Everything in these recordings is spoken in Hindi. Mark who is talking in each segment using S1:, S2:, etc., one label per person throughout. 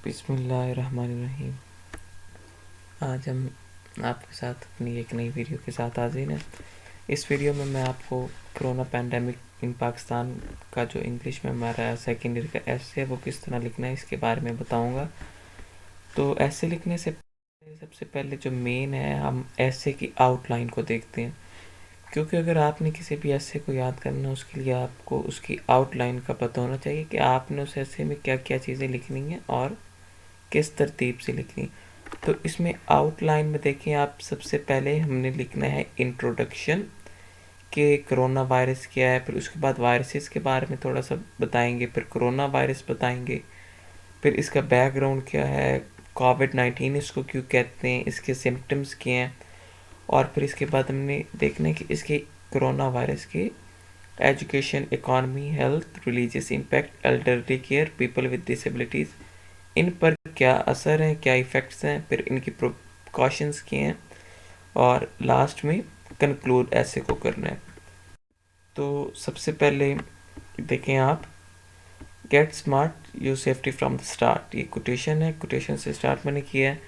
S1: बिस्मिल्लाहिर्रहमानिर्रहीम। आज हम आपके साथ अपनी एक नई वीडियो के साथ हाजिर हैं। इस वीडियो में मैं आपको कोरोना पैंडेमिक इन पाकिस्तान का जो इंग्लिश में हमारा सेकेंड ईयर का एसे है वो किस तरह लिखना है इसके बारे में बताऊंगा। तो एसे लिखने से सबसे पहले जो मेन है, हम एसे की आउटलाइन को देखते हैं, क्योंकि अगर आपने किसी भी एसे को याद करना है उसके लिए आपको उसकी आउटलाइन का पता होना चाहिए कि आपने उस एसे में क्या क्या चीज़ें लिखनी है और किस तरतीब से लिखनी। तो इसमें आउटलाइन में देखें आप, सबसे पहले हमने लिखना है इंट्रोडक्शन कि कोरोना वायरस क्या है, फिर उसके बाद वायरसेस के बारे में थोड़ा सा बताएंगे, फिर कोरोना वायरस बताएंगे, फिर इसका बैकग्राउंड क्या है, कोविड-19 इसको क्यों कहते हैं, इसके सिम्टम्स क्या हैं, और फिर इसके बाद हमने देखना है कि इसके कोरोना वायरस के education, economy, health, religious impact, elderly care, people with disabilities, इन पर क्या असर है, क्या इफ़ेक्ट्स हैं, फिर इनकी प्रिकॉशंस क्या हैं, और लास्ट में कंक्लूड ऐसे को करना है। तो सबसे पहले देखें आप, gate smart use safety from the start, ये कोटेशन है, कोटेशन से स्टार्ट मैंने किया है।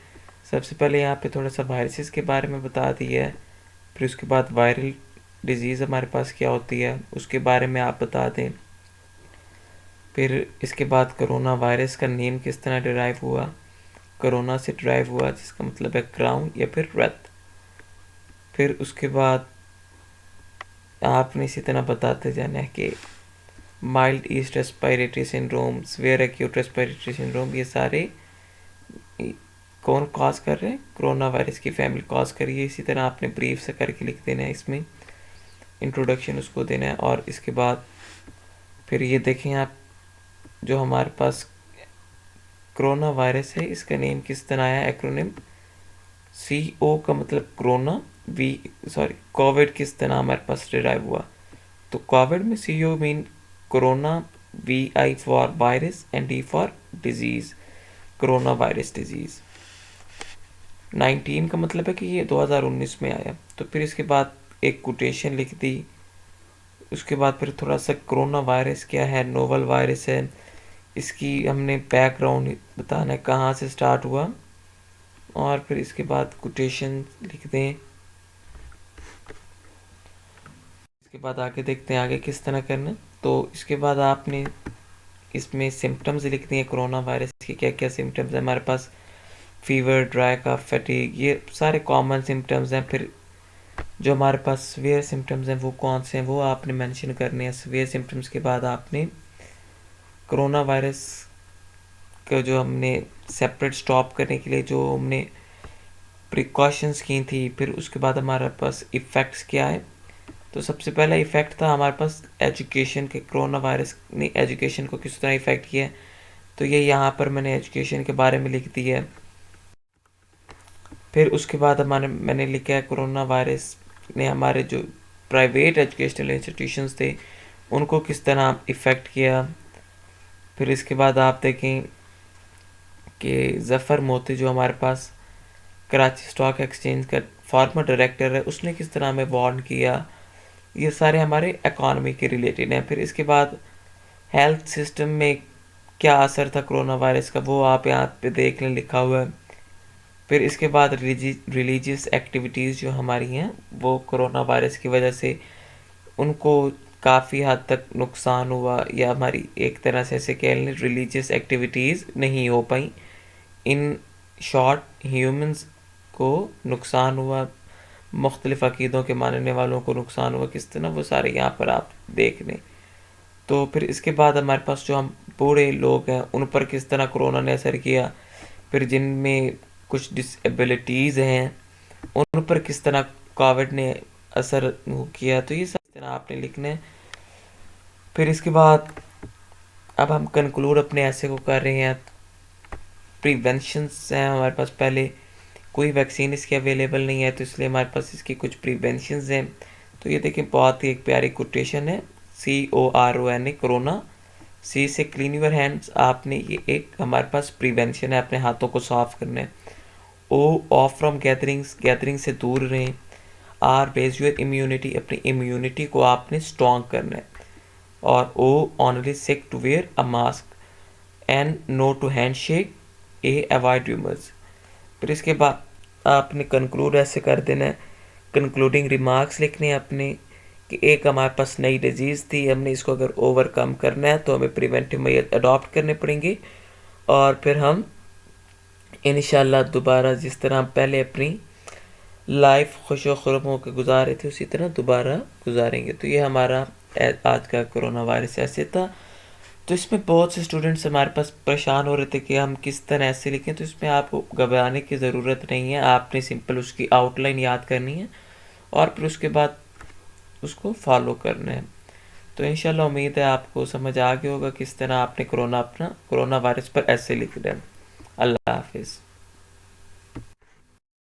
S1: सबसे पहले यहाँ पे थोड़ा सा वायरसेस के बारे में बता दिया है, फिर उसके बाद वायरल डिजीज़ हमारे पास क्या होती है उसके बारे में आप बता दें, फिर इसके बाद कोरोना वायरस का नेम किस तरह डिराइव हुआ, कोरोना से डिराइव हुआ जिसका मतलब है क्राउन या फिर रेथ। फिर उसके बाद आपने इसी तरह बताते जाना है कि mild east respiratory syndrome, severe acute respiratory syndrome, ये सारे कौन कॉज कर रहे हैं, कोरोना वायरस की फैमिली कॉज करिए। इसी तरह आपने ब्रीफ से करके लिख देना है, इसमें इंट्रोडक्शन उसको देना है। और इसके बाद फिर ये देखें आप, जो हमारे पास कोरोना वायरस है इसका नेम किस तरह आया, एक्रोनिम CO का मतलब कोरोना, कोविड किस तरह हमारे पास डिराइव हुआ। तो कोविड में CO mean corona, VI for virus and D for disease, corona virus disease. 19 का मतलब है कि ये 2019 में आया। तो फिर इसके बाद एक कोटेशन लिख दी, उसके बाद फिर थोड़ा सा कोरोना वायरस क्या है, नोवल वायरस है, इसकी हमने बैकग्राउंड बताना है कहाँ से स्टार्ट हुआ, और फिर इसके बाद कोटेशन लिख दें। इसके बाद आगे देखते हैं आगे किस तरह करना। तो इसके बाद आपने इसमें सिम्टम्स लिख दिए, कोरोना वायरस के क्या क्या सिम्टम्स हैं हमारे पास, फीवर, ड्राई कफ, फटीग, ये सारे कॉमन सिम्टम्स हैं। फिर जो हमारे पास सीवियर सिम्टम्स हैं वो कौन से हैं वो आपने मेंशन करने हैं। सीवियर सिम्टम्स के बाद आपने कोरोना वायरस का जो हमने सेपरेट स्टॉप करने के लिए जो हमने प्रिकॉशंस की थी, फिर उसके बाद हमारे पास इफ़ेक्ट्स क्या है। तो सबसे पहला इफ़ेक्ट था हमारे पास एजुकेशन के, कोरोना वायरस ने एजुकेशन को किस तरह इफ़ेक्ट किया है, तो ये यहाँ पर मैंने एजुकेशन के बारे में लिख दिया है। फिर उसके बाद मैंने लिखा है कोरोना वायरस ने हमारे जो प्राइवेट एजुकेशनल इंस्टीट्यूशंस थे उनको किस तरह इफ़ेक्ट किया। फिर इसके बाद आप देखें कि ज़फ़र मोती जो हमारे पास कराची स्टॉक एक्सचेंज का फॉर्मर डायरेक्टर है, उसने किस तरह हमें वार्न किया। ये सारे हमारे इकॉनमी के रिलेटेड हैं। फिर इसके बाद हेल्थ सिस्टम में क्या असर था कोरोना वायरस का वो आप यहाँ पे देख लें, लिखा हुआ है। फिर इसके बाद रिलीजियस एक्टिविटीज़ जो हमारी हैं वो कोरोना वायरस की वजह से उनको काफ़ी हद तक नुकसान हुआ, या हमारी एक तरह से ऐसे कह लें रिलीजियस एक्टिविटीज़ नहीं हो पाई। इन शॉर्ट ह्यूमंस को नुकसान हुआ, मुख्तलिफ़ अक़ीदों के मानने वालों को नुकसान हुआ, किस तरह वो सारे यहाँ पर आप देख लें। तो फिर इसके बाद हमारे पास जो हम बूढ़े लोग हैं उन पर किस तरह कोरोना ने असर किया, फिर जिनमें कुछ डिसेबिलिटीज़ हैं उन पर किस तरह कोविड ने असर किया। तो ये सब तरह आपने लिखना है। फिर इसके बाद अब हम कंक्लूड अपने ऐसे को कर रहे हैं। प्रिवेंशंस हैं हमारे पास, पहले कोई वैक्सीन इसकी अवेलेबल नहीं है तो इसलिए हमारे पास इसकी कुछ प्रिवेंशंस हैं। तो ये देखें बहुत ही एक प्यारी कोटेशन है, CORONA कोरोना, C से क्लीन योर हैंड्स, आपने ये एक हमारे पास प्रिवेंशन है, अपने हाथों को साफ करना है। O off from gatherings, gathering से दूर रहें। R बेस योर इम्यूनिटी, अपनी इम्यूनिटी को आपने स्ट्रॉन्ग करना है। और O only sick to wear a mask. N no to hand shake, A avoid rumours. फिर इसके बाद आपने कंक्लूड ऐसे कर देना है, कंक्लूडिंग रिमार्क्स लिखने हैं अपने कि एक हमारे पास नई डिजीज़ थी, हमने इसको अगर ओवरकम करना है तो हमें प्रिवेंटिव मेजर अडॉप्ट करने पड़ेंगे और फिर हम इंशाल्लाह दोबारा जिस तरह हम पहले अपनी लाइफ खुश खुरम होकर गुजारे थे उसी तरह दोबारा गुजारेंगे। तो ये हमारा आज का कोरोना वायरस ऐसे था। तो इसमें बहुत से स्टूडेंट्स हमारे पास परेशान हो रहे थे कि हम किस तरह ऐसे लिखें। तो इसमें आपको घबराने की ज़रूरत नहीं है, आपने सिंपल उसकी आउटलाइन याद करनी है और फिर उसके बाद उसको फॉलो करना है। तो इंशाल्लाह उम्मीद है आपको समझ आ गया होगा किस तरह आपने कोरोना वायरस पर ऐसे लिखना है। अल्लाह हाफिज़।